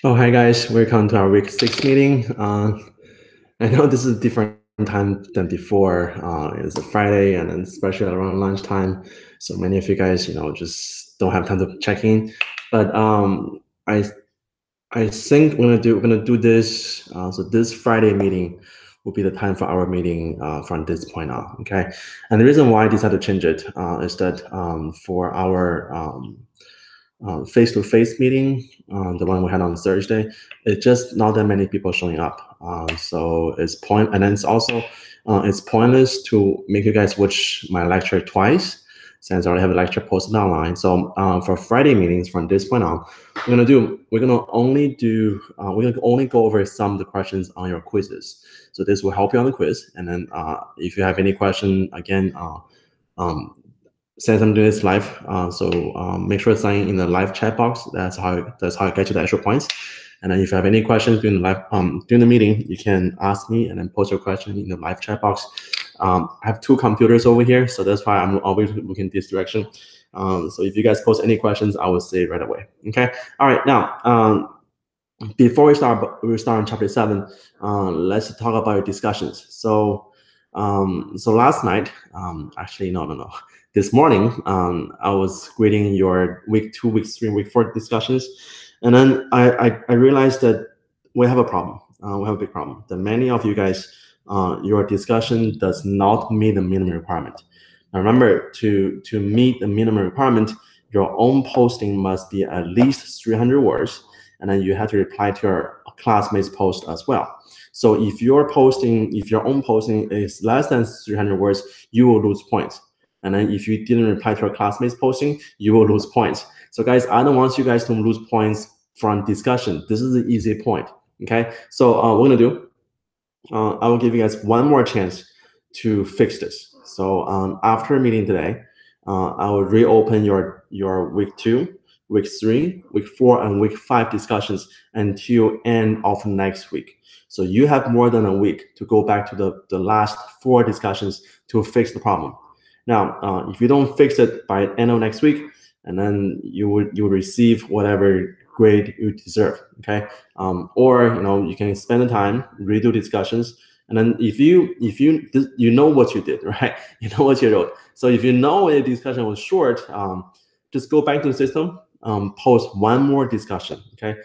Oh, hi guys, welcome to our week 6 meeting. I know this is a different time than before. It's a Friday and then especially around lunchtime. So many of you guys, just don't have time to check in. But I think we're gonna do this. So this Friday meeting will be the time for our meeting from this point on. Okay, and the reason why I decided to change it is that for our face-to-face meeting, the one we had on Thursday, it's just not that many people showing up. So and then it's pointless to make you guys watch my lecture twice, since I already have a lecture posted online. So for Friday meetings from this point on, we're gonna only go over some of the questions on your quizzes. So this will help you on the quiz, and then if you have any question, again, since I'm doing this live, so make sure to sign in the live chat box. That's how I get to the actual points. And then if you have any questions during the meeting, you can ask me and then post your question in the live chat box. I have 2 computers over here, so that's why I'm always looking this direction. So if you guys post any questions, I will say it right away. Okay. All right. Now, before we start on chapter 7. Let's talk about your discussions. So last night, actually, no. This morning, I was grading your week 2, week 3, and week 4 discussions, and then I realized that we have a problem. We have a big problem. That many of you guys, your discussion does not meet the minimum requirement. Now remember, to meet the minimum requirement, your own posting must be at least 300 words, and then you have to reply to your classmates' post as well. So if your own posting is less than 300 words, you will lose points. And then if you didn't reply to your classmates' posting, you will lose points. So guys, I don't want you guys to lose points from discussion. This is an easy point, okay? So what we're gonna do, I will give you guys one more chance to fix this. So after meeting today, I will reopen your week 2, week 3, week 4, and week 5 discussions until end of next week. So you have more than a week to go back to the last 4 discussions to fix the problem. Now, if you don't fix it by end of next week, and then you will receive whatever grade you deserve. Okay, or you can spend the time, redo discussions, and then if you know what you did, right? You know what you wrote. So if you know a discussion was short, just go back to the system, post one more discussion. Okay.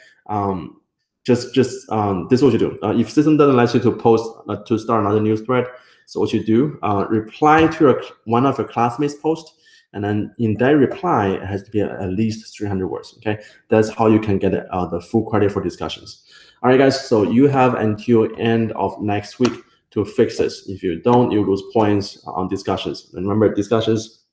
This is what you do. If system doesn't let you to post to start another news thread, so what you do, reply to one of your classmates' posts, and then in that reply, it has to be at least 300 words. Okay, that's how you can get the full credit for discussions. All right, guys. So you have until end of next week to fix this. If you don't, you lose points on discussions. And remember, discussions,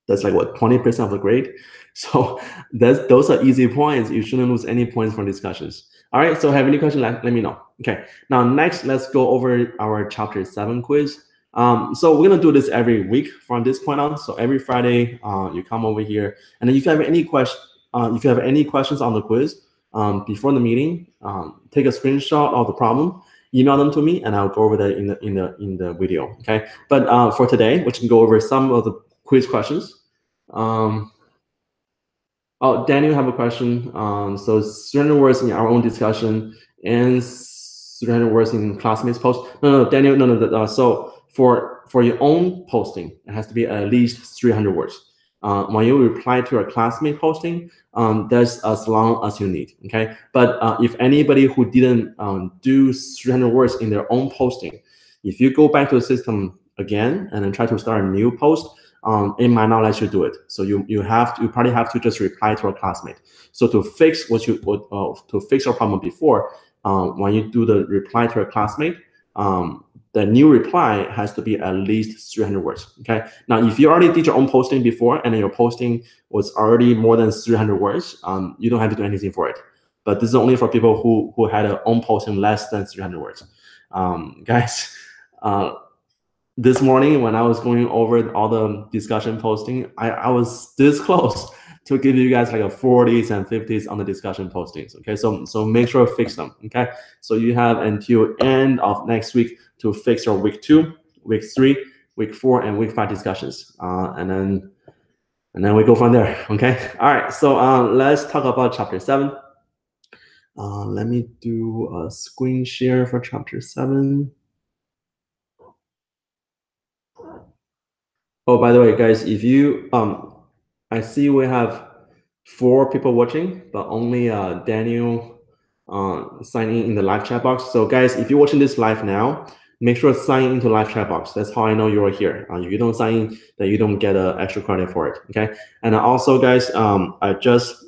that's like what, 20% of the grade. So those are easy points. You shouldn't lose any points from discussions. All right, so have any questions, let me know. Okay, now next, let's go over our chapter 7 quiz. So we're gonna do this every week from this point on. So every Friday, you come over here, and then if you have any questions on the quiz before the meeting, take a screenshot of the problem, email them to me, and I'll go over that in the video. Okay, but for today, we can go over some of the quiz questions. Oh, Daniel have a question. So 300 words in our own discussion and 300 words in classmates' post. No, Daniel, no. So for your own posting, it has to be at least 300 words. When you reply to your classmate posting, that's as long as you need. Okay, but if anybody who didn't do 300 words in their own posting, if you go back to the system again and then try to start a new post, it might not let you do it. So you probably have to just reply to a classmate. So to fix to fix your problem before, when you do the reply to a classmate, the new reply has to be at least 300 words. Okay. Now, if you already did your own posting before and then your posting was already more than 300 words, you don't have to do anything for it. But this is only for people who had an own posting less than 300 words. Guys. This morning, when I was going over all the discussion posting, I was this close to give you guys like a 40s and 50s on the discussion postings. Okay, so make sure to fix them. Okay, so you have until end of next week to fix your week 2, week 3, week 4, and week 5 discussions, and then we go from there. Okay, all right. So let's talk about chapter 7. Let me do a screen share for chapter 7. Oh, by the way, guys, if you I see we have 4 people watching, but only Daniel signing in the live chat box. So guys, if you're watching this live now, make sure to sign into live chat box. That's how I know you are here. If you don't sign in, then you don't get an extra credit for it. Okay. And also, guys, I just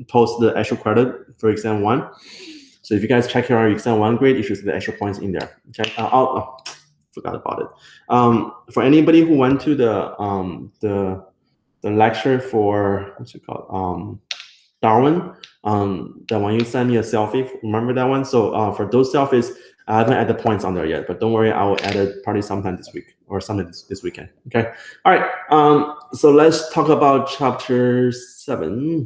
posted the extra credit for exam 1. So if you guys check your exam 1 grade, you should see the extra points in there. Okay. Forgot about it. For anybody who went to the lecture for what's it called? Darwin. That one you sent me a selfie. Remember that one? So for those selfies, I haven't added points on there yet, but don't worry, I will add it probably sometime this week or sometime this weekend. Okay. All right. So let's talk about chapter 7.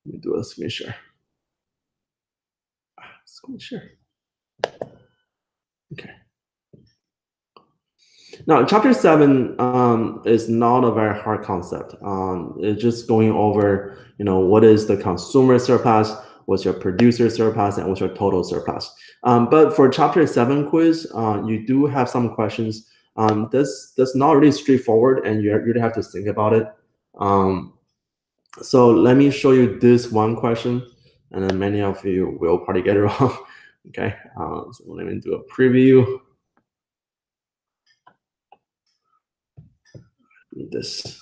Let me do a screen share. Screen share. Okay. Now, chapter 7 is not a very hard concept. It's just going over, what is the consumer surplus, what's your producer surplus, and what's your total surplus. But for chapter 7 quiz, you do have some questions. That's not really straightforward, and you really have to think about it. So let me show you this one question, and then many of you will probably get it wrong. Okay, so let me do a preview. This.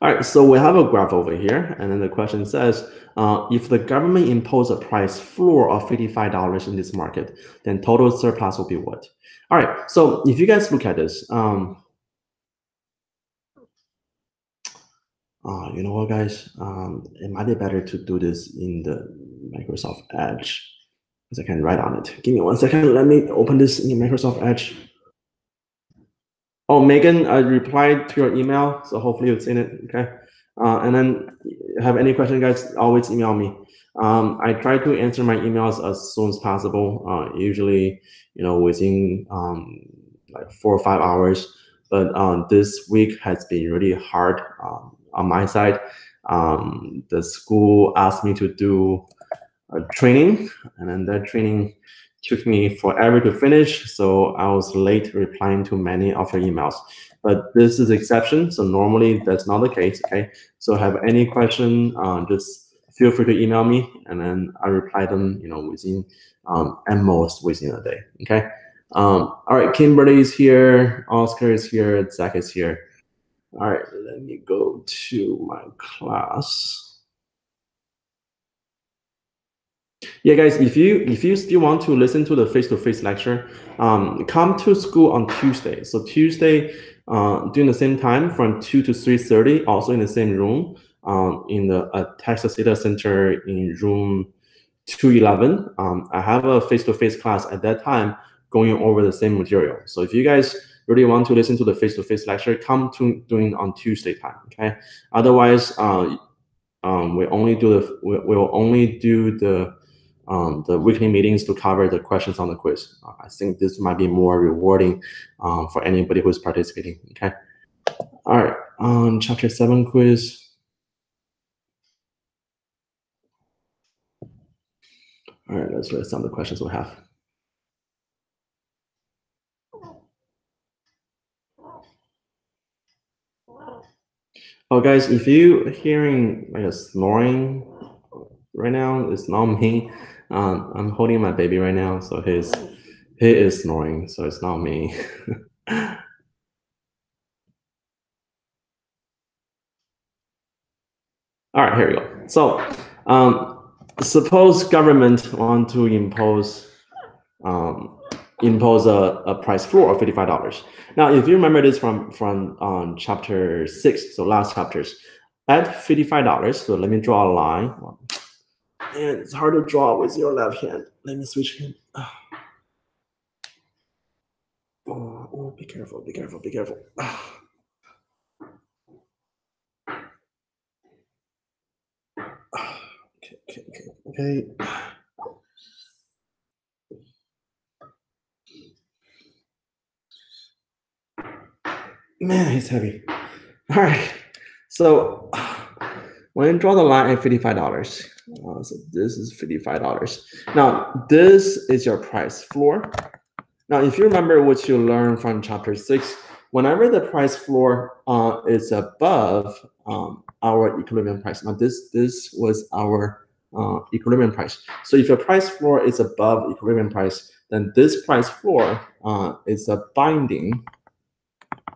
All right, so we have a graph over here, and then the question says, if the government impose a price floor of $55 in this market, then total surplus will be what? All right, so if you guys look at this, you know what, guys? It might be better to do this in the Microsoft Edge, because I can write on it. Give me 1 second. Let me open this in Microsoft Edge. Oh, Megan, I replied to your email, so hopefully you've seen it. Okay. And then have any question, guys, always email me. I try to answer my emails as soon as possible, usually, within like 4 or 5 hours. But this week has been really hard on my side. The school asked me to do a training, and then that training took me forever to finish, so I was late replying to many of your emails. But this is exception, so normally that's not the case. Okay, so have any question, just feel free to email me, and then I reply them, within at most within a day. Okay. All right, Kimberly is here, Oscar is here, Zach is here. All right, let me go to my class. Yeah, guys, if you still want to listen to the face-to-face lecture, come to school on Tuesday. So Tuesday, during the same time from 2 to 3:30, also in the same room, in the Texas Data Center in room 211. I have a face-to-face class at that time going over the same material. So if you guys really want to listen to the face-to-face lecture, come to doing on Tuesday time. Okay. Otherwise, we'll only do the weekly meetings to cover the questions on the quiz. I think this might be more rewarding for anybody who's participating. Okay. All right. Chapter 7 quiz. All right. Let's list some of the questions we have. Oh, guys, if you hearing like a snoring right now, it's not me. I'm holding my baby right now, so he is snoring, so it's not me. All right, here we go. So, suppose government want to impose a price floor of $55. Now, if you remember this from chapter 6, so last chapters, at $55. So let me draw a line. And it's hard to draw with your left hand. Let me switch hand. Oh, be careful, be careful, be careful. Okay. Man, it's heavy. All right. So When you draw the line at $55, so this is $55. Now, this is your price floor. Now, if you remember what you learned from chapter 6, whenever the price floor is above our equilibrium price. Now, this was our equilibrium price. So if your price floor is above equilibrium price, then this price floor is a binding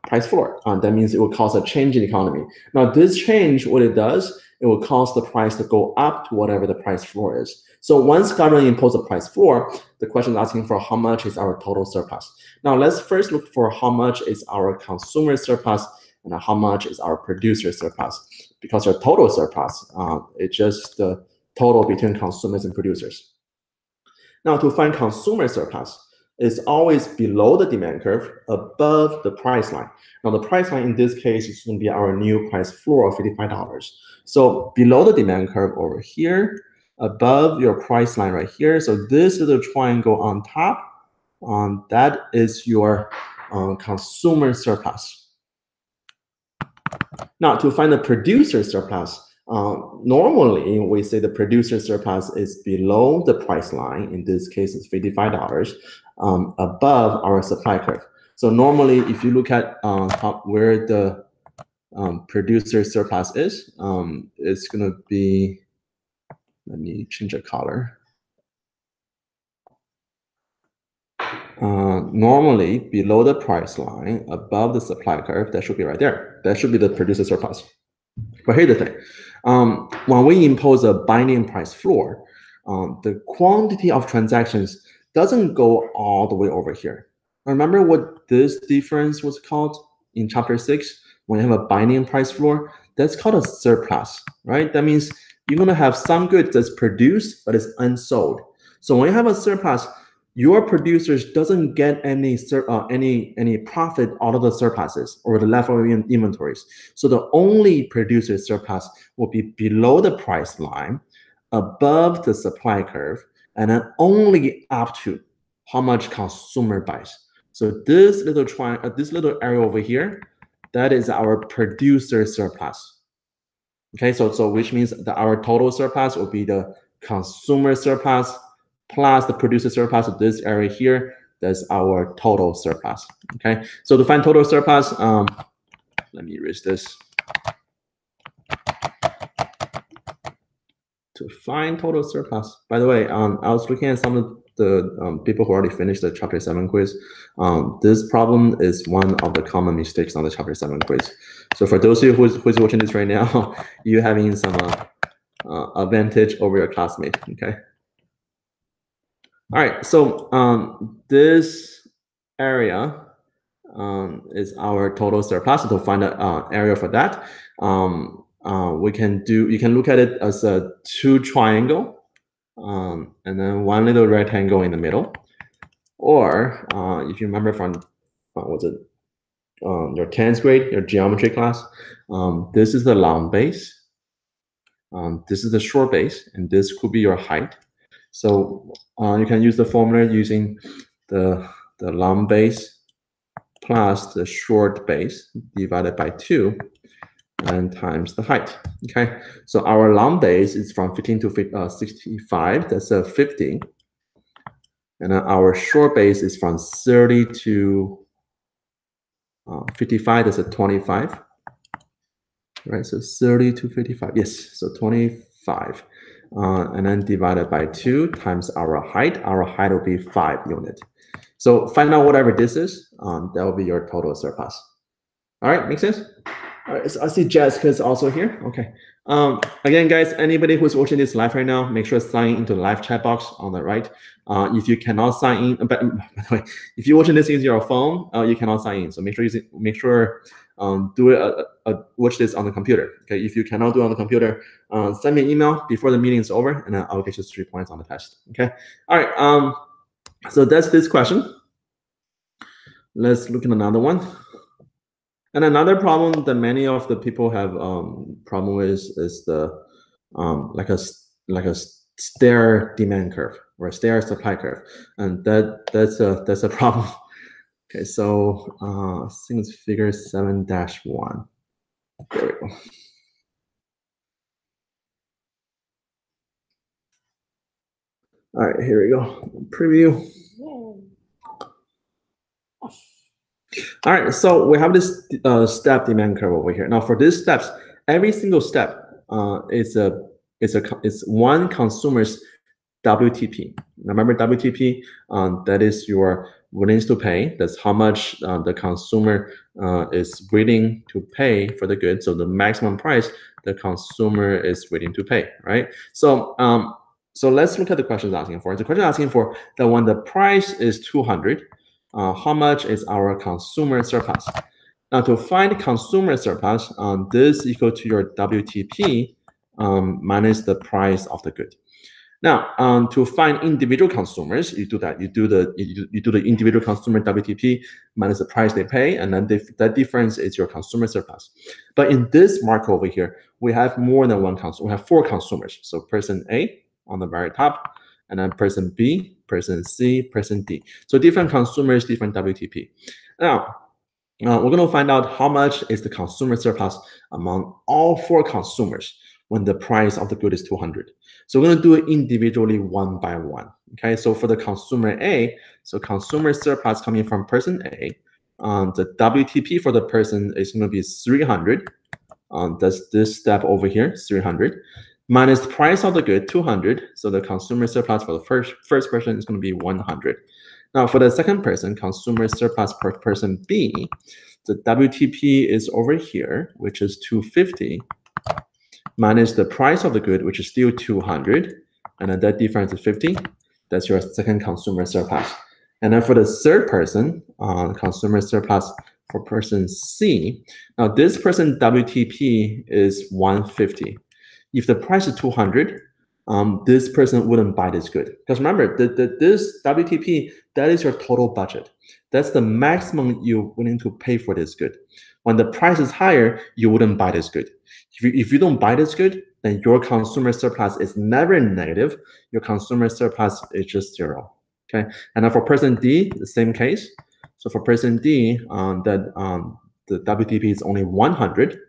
price floor. That means it will cause a change in the economy. Now, this change, what it does, it will cause the price to go up to whatever the price floor is. So once government imposes a price floor, the question is asking for how much is our total surplus. Now, let's first look for how much is our consumer surplus and how much is our producer surplus. Because our total surplus is just the total between consumers and producers. Now, to find consumer surplus, it's always below the demand curve, above the price line. Now, the price line in this case is going to be our new price floor of $55. So below the demand curve over here, above your price line right here. So this is the triangle on top. That is your consumer surplus. Now, to find the producer surplus, normally we say the producer surplus is below the price line. In this case, it's $55 above our supply curve. So normally, if you look at where the producer surplus is, it's going to be, let me change the color. Normally, below the price line, above the supply curve, that should be right there. That should be the producer surplus. But here's the thing. When we impose a binding price floor, the quantity of transactions doesn't go all the way over here. Remember what this difference was called in chapter 6? When you have a binding price floor, that's called a surplus, right? That means you're going to have some goods that's produced, but it's unsold. So when you have a surplus, your producers doesn't get any profit out of the surpluses or the leftover inventories. So the only producer surplus will be below the price line, above the supply curve, and then only up to how much consumer buys. So this little area over here, that is our producer surplus. Okay, so which means that our total surplus will be the consumer surplus plus the producer surplus of this area here. That's our total surplus. Okay, so to find total surplus, let me erase this. To find total surplus. By the way, I was looking at some of the people who already finished the chapter 7 quiz. This problem is one of the common mistakes on the chapter 7 quiz. So for those of you who's watching this right now, you're having some advantage over your classmate. Okay. All right, so this area is our total surplus. To find an area for that, you can look at it as a 2 triangle, and then 1 little rectangle in the middle. Or if you remember from your 10th grade, your geometry class, this is the long base, this is the short base, and this could be your height. So you can use the formula using the long base plus the short base divided by 2 and times the height. Okay, so our long base is from 15 to 65. That's a 50. And then our short base is from 30 to 55. That's a 25. Right, so 30 to 55. Yes, so 25. And then divided by 2 times our height. Our height will be 5 units. So find out whatever this is. That will be your total surplus. All right, makes sense? All right, so I see Jessica's also here. Okay. Again, guys, anybody who's watching this live right now, make sure to sign into the live chat box on the right. If you cannot sign in, but by the way, if you're watching this using your phone, you cannot sign in. So make sure do it. Watch this on the computer. Okay. If you cannot do it on the computer, send me an email before the meeting is over, and I'll get you 3 points on the test. Okay. All right. So that's this question. Let's look at another one. And another problem that many of the people have problem with is the like a stair demand curve or a stair supply curve, and that's a problem. Okay, so I think it's figure 7-1. There we go. All right, here we go. Preview. All right, so we have this step demand curve over here. Now for these steps, every single step is one consumer's WTP. Remember WTP, that is your willingness to pay. That's how much the consumer is willing to pay for the good. So the maximum price the consumer is willing to pay, right? So so let's look at the questions asking for. The question asking for that when the price is 200, how much is our consumer surplus? Now to find consumer surplus, this equal to your WTP minus the price of the good. Now, to find individual consumers, you do that. You do the individual consumer WTP minus the price they pay, and then that difference is your consumer surplus. But in this mark over here, we have more than one consumer. We have 4 consumers. So person A on the very top, and then person B, person C, person D. So different consumers, different WTP. Now, we're going to find out how much is the consumer surplus among all 4 consumers when the price of the good is 200. So we're going to do it individually one by one. Okay, so for the consumer A, so consumer surplus coming from person A, the WTP for the person is going to be 300. That's this step over here, 300, minus the price of the good, 200. So the consumer surplus for the first person is going to be 100. Now for the second person, consumer surplus per person B, the WTP is over here, which is 250, minus the price of the good, which is still 200, and then that difference is 50. That's your second consumer surplus. And then for the third person, consumer surplus for person C, now this person WTP is 150. If the price is 200, this person wouldn't buy this good. Because remember, this WTP, that is your total budget. That's the maximum you're willing to pay for this good. When the price is higher, you wouldn't buy this good. If you don't buy this good, then your consumer surplus is never negative. Your consumer surplus is just 0. Okay, and then for person D, the same case. So for person D, the WTP is only 100,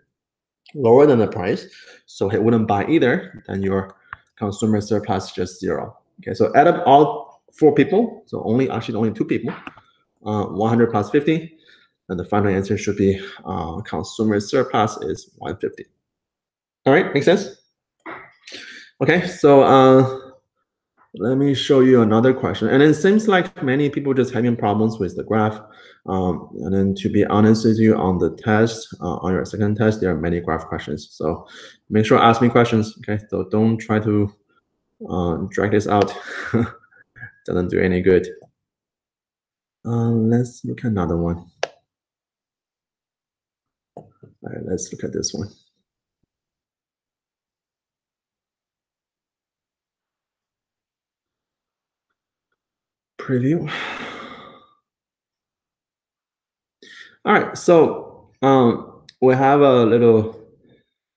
lower than the price, so it wouldn't buy either. Then your consumer surplus is just 0. Okay, so add up all 4 people. So only 2 people. 100 plus 50. And the final answer should be consumer surplus is 150. All right, makes sense? Okay, so let me show you another question. And it seems like many people just having problems with the graph. And then to be honest with you, on the test, on your second test, there are many graph questions. So make sure to ask me questions, okay? So don't try to drag this out. Doesn't do any good. Let's look at another one. All right, let's look at this one. Preview. All right, so we have a little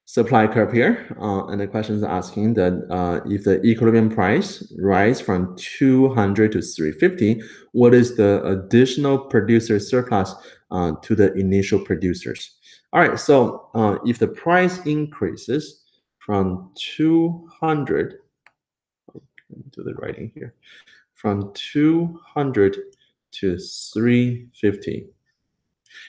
supply curve here, and the question is asking that if the equilibrium price rise from 200 to 350, what is the additional producer surplus to the initial producers? All right, so if the price increases from 200, let me do the writing here, from 200 to 350.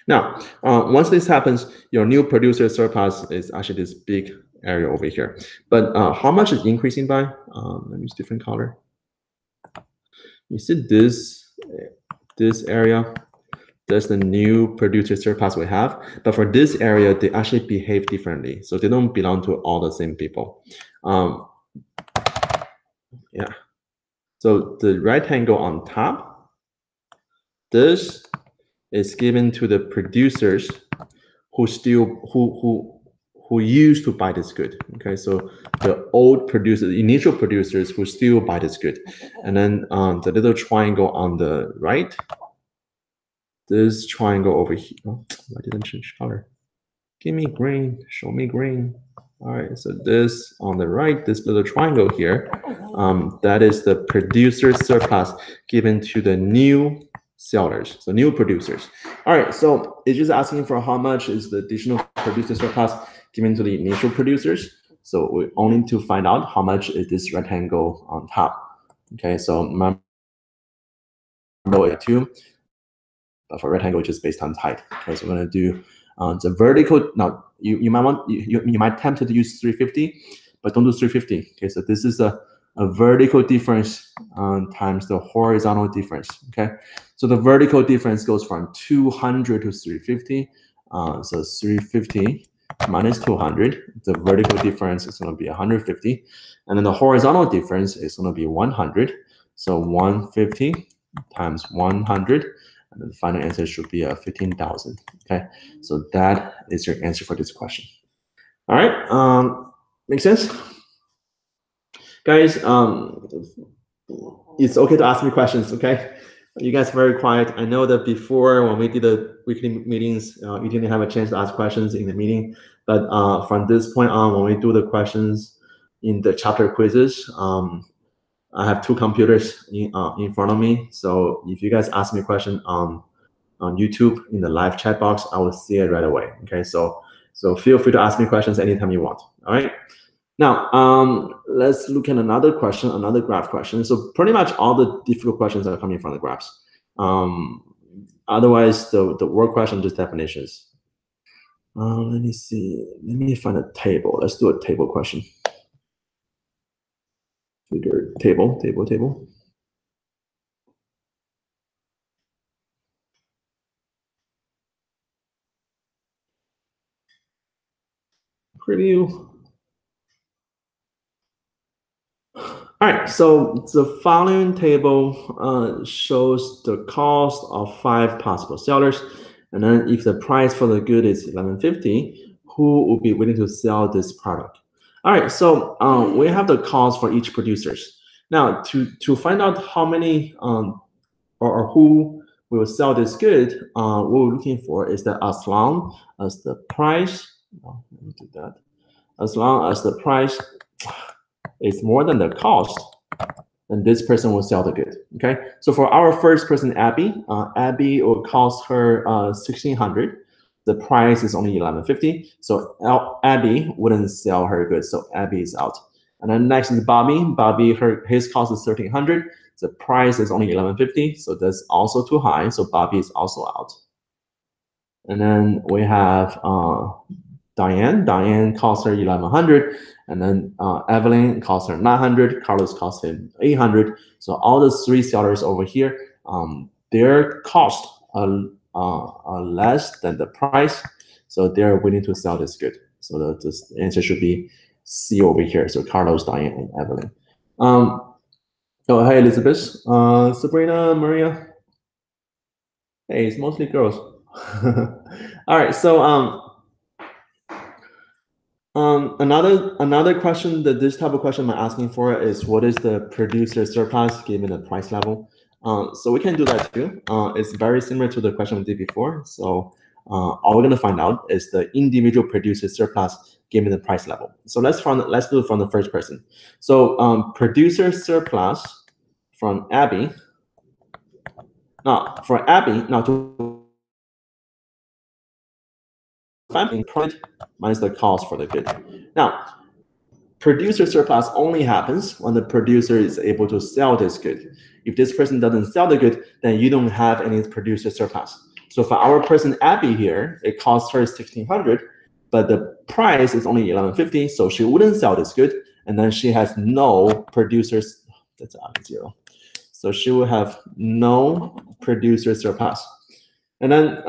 Now, once this happens, your new producer surplus is actually this big area over here. But how much is increasing by? Let me use different color. You see this area, that's the new producer surplus we have. But for this area, they actually behave differently. So they don't belong to all the same people. Yeah. So the rectangle on top, this is given to the producers who used to buy this good. Okay, so the old producers, the initial producers who still buy this good, and then the little triangle on the right, this triangle over here. Oh, I didn't change color. Give me green. Show me green. All right, so this on the right, this little triangle here, that is the producer surplus given to the new sellers, so new producers. All right, so it's just asking for how much is the additional producer surplus given to the initial producers. So we only need to find out how much is this rectangle on top. Okay, so my rainbow is 2, but for rectangle, it's just based on height. Okay, so we're gonna do the vertical. Now you might tempted to use 350, but don't do 350. Okay, so this is a vertical difference times the horizontal difference. Okay, so the vertical difference goes from 200 to 350. So 350 minus 200, the vertical difference is going to be 150, and then the horizontal difference is going to be 100. So 150 times 100, and then the final answer should be 15,000. Okay, so that is your answer for this question. All right, make sense, guys? It's okay to ask me questions. Okay, you guys are very quiet. I know that before when we did the weekly meetings, you didn't have a chance to ask questions in the meeting, but from this point on, when we do the questions in the chapter quizzes, I have 2 computers in front of me. So if you guys ask me a question on YouTube in the live chat box, I will see it right away. Okay, so feel free to ask me questions anytime you want. All right. Now, let's look at another question, another graph question. So pretty much all the difficult questions are coming from the graphs. Otherwise, the word question just definitions. Let me see. Let me find a table. Let's do a table question. Figure table. Preview. All right, so the following table shows the cost of 5 possible sellers, and then if the price for the good is $11.50, who will be willing to sell this product? All right, so we have the cost for each producers. Now, to find out how many or who will sell this good, what we're looking for is that as long as the price, let me do that, as long as the price is more than the cost, then this person will sell the good. Okay, so for our first person, Abby, Abby will cost her $1,600. The price is only $11.50, so Abby wouldn't sell her goods, so Abby is out. And then next is Bobby. Bobby, his cost is $1,300. The price is only $11.50, so that's also too high, so Bobby is also out. And then we have Diane. Diane cost her $1,100, and then Evelyn cost her $900. Carlos cost him $800. So all the 3 sellers over here, their cost are less than the price, so they're willing to sell this good. So the answer should be C over here. So Carlos, Diane, and Evelyn. Oh, hey Elizabeth, Sabrina, Maria. Hey, it's mostly girls. All right, so another question that this type of question I'm asking for is what is the producer surplus given the price level? So we can do that too. It's very similar to the question we did before. So all we're gonna find out is the individual producer surplus given the price level. So let's do it from the first person. So producer surplus from Abby. Now for Abby, now to find profit minus the cost for the good. Now, producer surplus only happens when the producer is able to sell this good. If this person doesn't sell the good, then you don't have any producer surplus. So for our person Abby here, it costs her $1,600, but the price is only $11.50, so she wouldn't sell this good, and then she has no producers. That's zero. So she will have no producer surplus. And then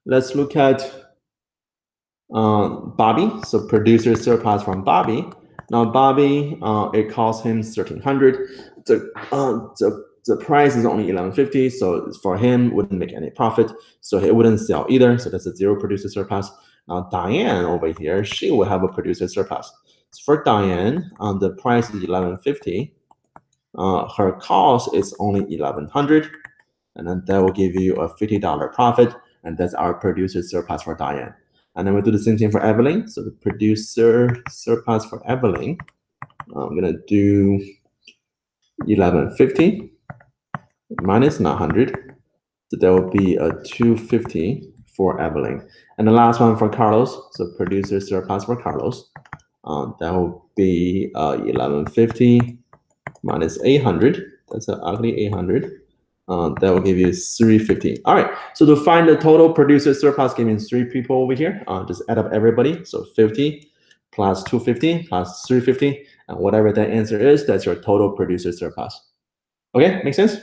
let's look at Bobby. So producer surplus from Bobby. Now Bobby, it costs him $1,300. The price is only $11.50, so for him wouldn't make any profit, so he wouldn't sell either. So that's a 0 producer surplus. Now Diane over here, she will have a producer surplus. So for Diane, the price is $11.50. Her cost is only $1,100, and then that will give you a $50 profit, and that's our producer surplus for Diane. And then we'll do the same thing for Evelyn. So the producer surplus for Evelyn, I'm gonna do $11.50 minus 900. So that will be a $250 for Evelyn. And the last one for Carlos. So producer surplus for Carlos. That will be 1150 minus 800. That's an ugly 800. That will give you 350. All right, so to find the total producer surplus, giving 3 people over here, just add up everybody. So 50 plus 250 plus 350, and whatever that answer is, that's your total producer surplus. Okay, make sense?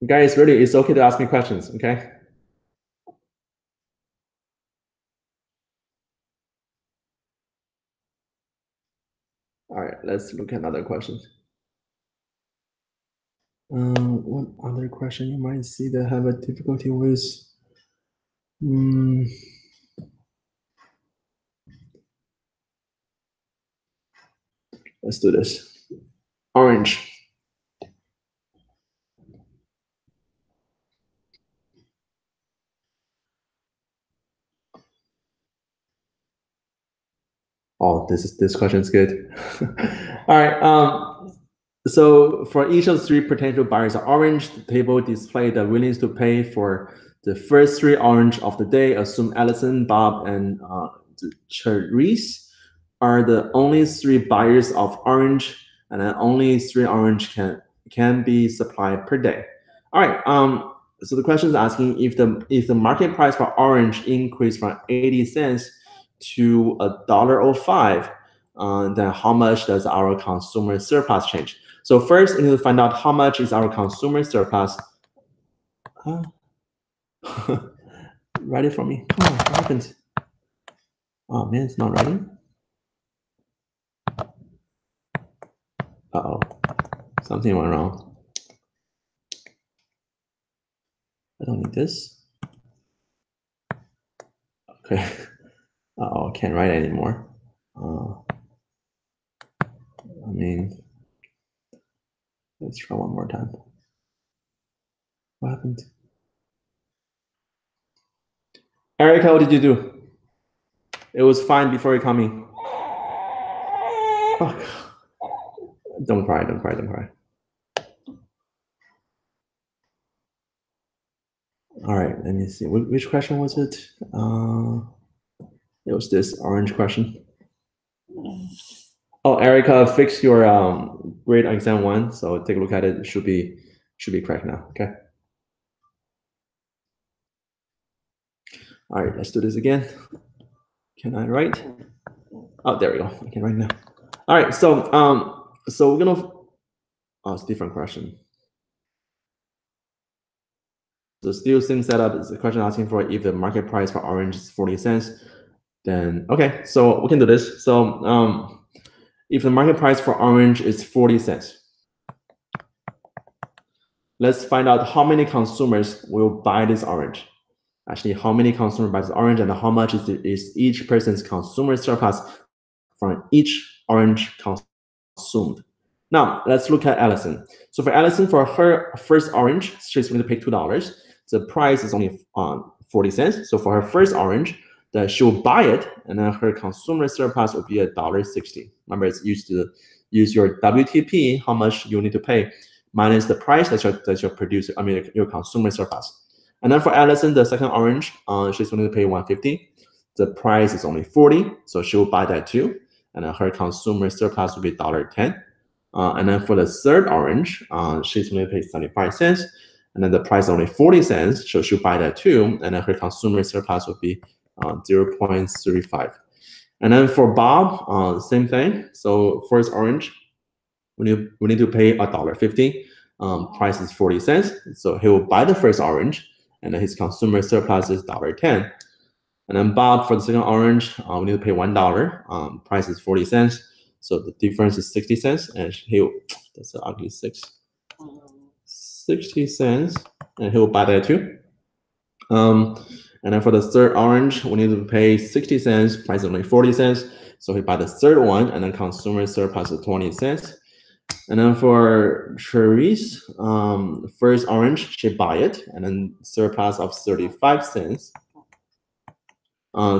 Guys, really, it's okay to ask me questions, okay? All right, let's look at another question. What other question you might see that have a difficulty with? Let's do this. Orange. Oh, this question is good. All right. So for each of the 3 potential buyers of orange, the table displays the willingness to pay for the first 3 orange of the day. Assume Allison, Bob, and Charisse are the only 3 buyers of orange, and then only 3 orange can be supplied per day. All right. So the question is asking if the market price for orange increased from 80 cents to $1.05, then how much does our consumer surplus change? So first, we need to find out how much is our consumer surplus. Write it for me. Come on, what happened? Oh man, it's not writing. Uh-oh, something went wrong. I don't need this. Okay. Uh-oh, can't write anymore. I mean, let's try one more time. What happened? Erica, what did you do? It was fine before you coming. Oh, don't cry, don't cry, don't cry. All right, let me see. Which question was it? It was this orange question. Oh, Erica, fix your grade on exam 1. So take a look at it. It should be correct now. Okay. All right, let's do this again. Can I write? Oh, there we go. I can write now. All right, so we're gonna. Oh, it's a different question. So still same setup. Is the question asking for if the market price for orange is 40 cents, then okay. So we can do this. So if the market price for orange is 40 cents, let's find out how many consumers will buy this orange. Actually, how many consumers buy this orange, and how much is each person's consumer surplus from each orange consumed. Now, let's look at Allison. So for Allison, for her first orange, she's going to pay $2. The price is only 40 cents. So for her first orange, she'll buy it, and then her consumer surplus will be $1.60. Remember, it's used to use your WTP, how much you need to pay, minus the price that your producer, your consumer surplus. And then for Allison, the second orange, she's going to pay $1.50. The price is only 40, so she'll buy that too. And then her consumer surplus will be $1.10. And then for the third orange, she's going to pay 75 cents. And then the price is only 40 cents, so she'll buy that too. And then her consumer surplus will be 0.35. And then for Bob, same thing. So first orange, we need to pay $1.50. Price is 40 cents. So he will buy the first orange, and then his consumer surplus is $1.10. And then Bob, for the second orange, we need to pay $1. Price is 40 cents. So the difference is 60 cents. And that's an ugly 60 cents. And he'll buy that too. And then for the third orange, we need to pay 60 cents. Price is only 40 cents. So he buy the third one, and then consumer surplus is 20 cents. And then for Charisse, first orange, she buy it, and then surplus of 35 cents.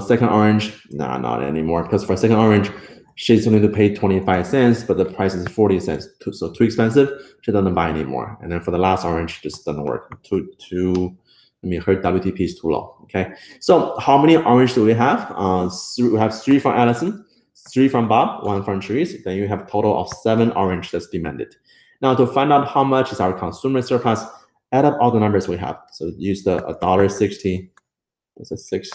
Second orange, not anymore, because for second orange, she's going to pay 25 cents, but the price is 40 cents, so too expensive. She doesn't buy anymore. And then for the last orange, just doesn't work. Too her WTP is too low. Okay, so how many orange do we have? We have 3 from Allison, 3 from Bob, 1 from Therese. Then you have a total of 7 orange that's demanded. Now to find out how much is our consumer surplus, add up all the numbers we have. So use the $1.60. That's a 6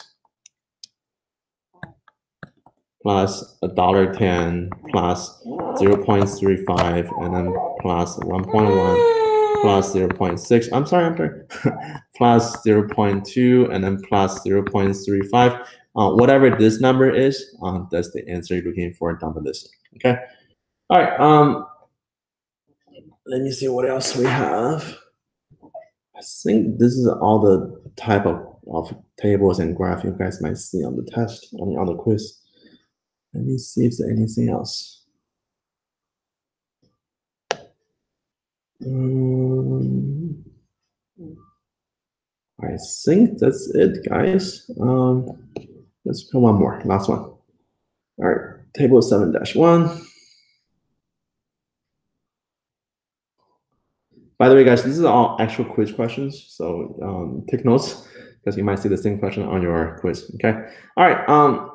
plus $1.10 plus 0.35 and then plus 1.1 plus 0.6. I'm sorry. Plus 0.2 and then plus 0.35. Whatever this number is, that's the answer you're looking for down the list. Okay. All right. Let me see what else we have. I think this is all the type of tables and graph you guys might see on the test, on the quiz. Let me see if there's anything else. I think that's it, guys. Let's put one more, last one. All right, table 7-1. By the way, guys, this is all actual quiz questions, so take notes because you might see the same question on your quiz. Okay. All right.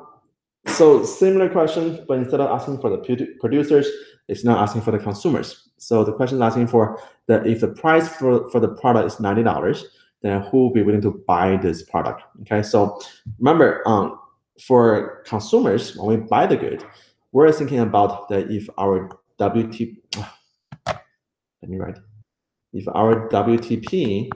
So similar question, but instead of asking for the producers, it's now asking for the consumers. So the question is asking for if the price for the product is $90, then who will be willing to buy this product? Okay. So remember, for consumers, when we buy the good, we're thinking about that if our if our WTP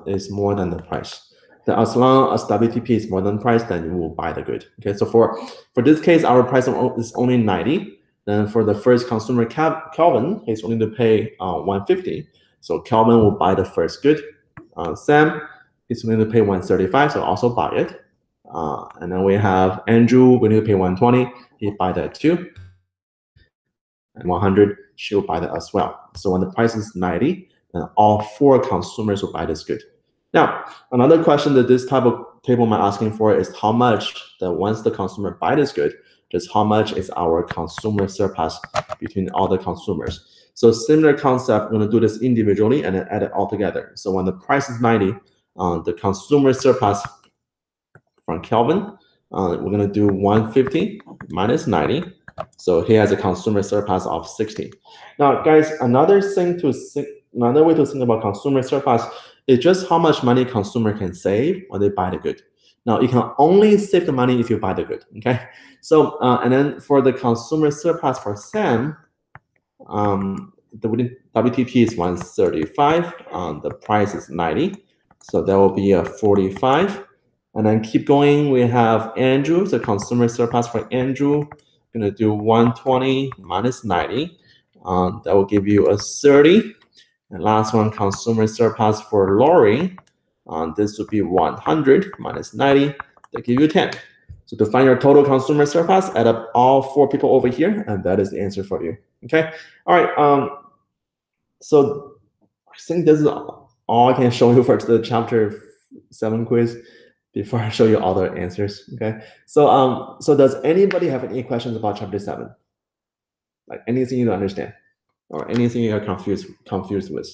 is more than the price. Then as long as WTP is more than price, then you will buy the good. Okay, so for this case, our price is only 90. Then for the first consumer, Calvin, he's only to pay 150. So Calvin will buy the first good. Sam is willing to pay 135, so also buy it. And then we have Andrew willing to pay 120. He buy that too. And 100, she'll buy that as well. So when the price is 90, then all 4 consumers will buy this good. Now, another question that this type of table might asking for is how much that once the consumer buy this good, just how much is our consumer surplus between all the consumers. So similar concept, we're gonna do this individually and then add it all together. So when the price is 90, the consumer surplus from Kelvin, we're gonna do 150 minus 90. So he has a consumer surplus of 60. Now, guys, another way to think about consumer surplus is just how much money consumer can save when they buy the good. Now, you can only save the money if you buy the good, okay? So, and then for the consumer surplus for Sam, the WTP is 135, the price is 90. So that will be a 45. And then keep going, we have Andrew, the consumer surplus for Andrew, gonna do 120 minus 90. That will give you a 30. And last one, consumer surplus for Lori. This would be 100 minus 90. That give you 10. So to find your total consumer surplus, add up all 4 people over here, and that is the answer for you. Okay. All right. So I think this is all I can show you for the chapter 7 quiz before I show you all the answers. Okay. So so does anybody have any questions about chapter 7? Like anything you don't understand or anything you're confused with?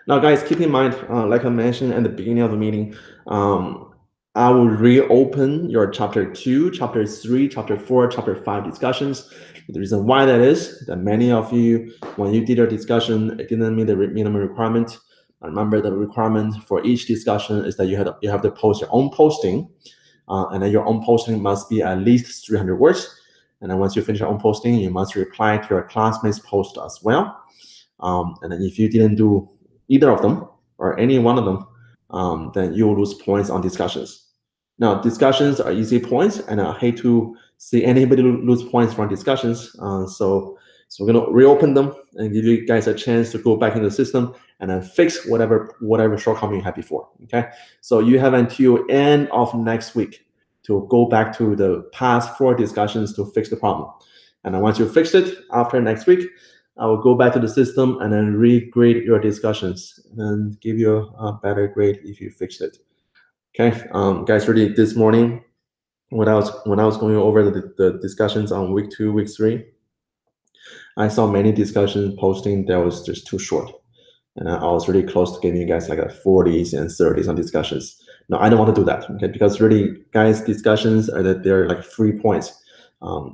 Now, guys, keep in mind, like I mentioned at the beginning of the meeting, I will reopen your chapter 2, chapter 3, chapter 4, chapter 5 discussions. The reason why that is that many of you, when you did your discussion, it didn't meet the minimum requirement. Remember, the requirement for each discussion is that you have to post your own posting, and then your own posting must be at least 300 words. And then once you finish your own posting, you must reply to your classmates' post as well. And then if you didn't do either of them or any one of them, then you will lose points on discussions. Now, discussions are easy points, and I hate to see anybody lose points from discussions. So we're gonna reopen them and give you guys a chance to go back in the system and then fix whatever shortcoming you had before. Okay, so you have until end of next week to go back to the past 4 discussions to fix the problem. And then once you fix it, after next week, I will go back to the system and then regrade your discussions and give you a better grade if you fixed it. Okay, guys, really this morning when I was going over the discussions on week 2, week 3, I saw many discussions posting that was just too short. And I was really close to giving you guys like a 40s and 30s on discussions. No, I don't want to do that, okay? Because really, guys, discussions are that they're like 3 points.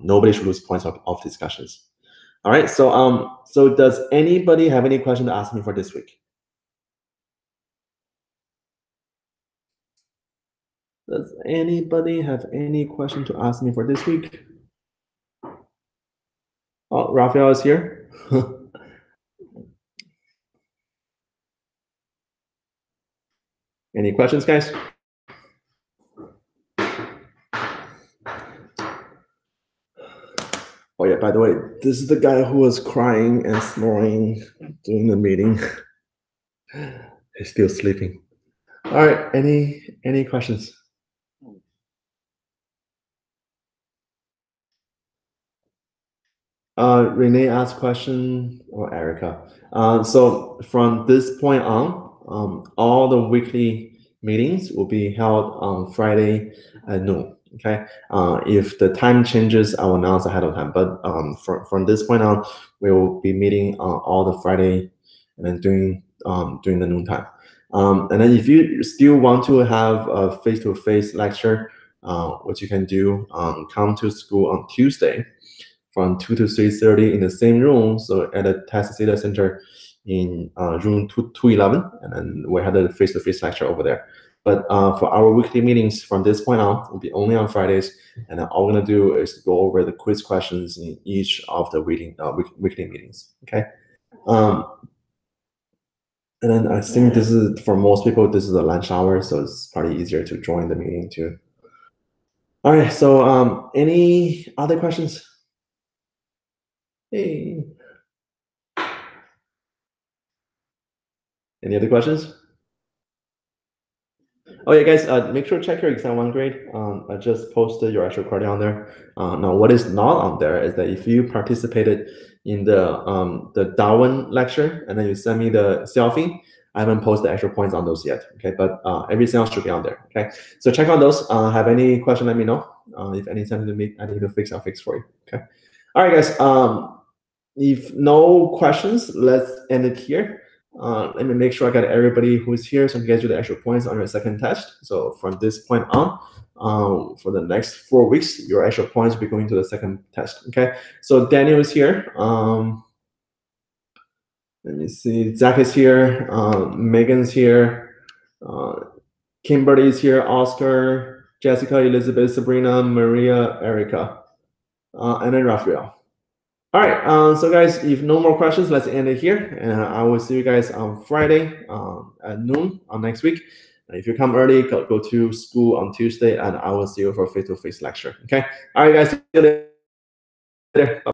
Nobody should lose points of discussions. All right, so does anybody have any question to ask me for this week? Does anybody have any question to ask me for this week? Oh, Raphael is here. Any questions, guys? Oh yeah, by the way, this is the guy who was crying and snoring during the meeting. He's still sleeping. All right, any questions? Renee asked question, or Erica. So from this point on, all the weekly meetings will be held on Friday at noon. Okay. If the time changes, I will announce ahead of time. But from this point on, we will be meeting all the Friday and then during the noon time. And then if you still want to have a face-to-face lecture, what you can do, come to school on Tuesday from 2 to 3:30 in the same room. So at the Test Data Center in room 211, and then we had a face-to-face lecture over there. But for our weekly meetings from this point on, will be only on Fridays. And then all we're gonna do is go over the quiz questions in each of the weekly meetings. Okay. And then I think this is, for most people, this is a lunch hour, so it's probably easier to join the meeting too. All right, so any other questions? Hey. Any other questions? Oh yeah, guys, make sure to check your exam 1 grade. I just posted your actual credit on there. Now, what is not on there is that if you participated in the Darwin lecture and then you send me the selfie, I haven't posted the actual points on those yet. Okay, but everything else should be on there. Okay, so check on those. Have any question? Let me know. If anything I need to fix, I'll fix for you. Okay. All right, guys. If no questions, let's end it here. Let me make sure I got everybody who's here so I can get you the actual points on your second test. So from this point on, for the next 4 weeks, your actual points will be going to the second test. Okay. So Daniel is here. Let me see. Zach is here. Megan's here. Kimberly is here. Oscar, Jessica, Elizabeth, Sabrina, Maria, Erica, and then Raphael. All right, so guys, if no more questions, let's end it here. And I will see you guys on Friday at noon on next week. If you come early, go to school on Tuesday, and I will see you for a face-to-face lecture. Okay. All right, guys. See you later. Bye.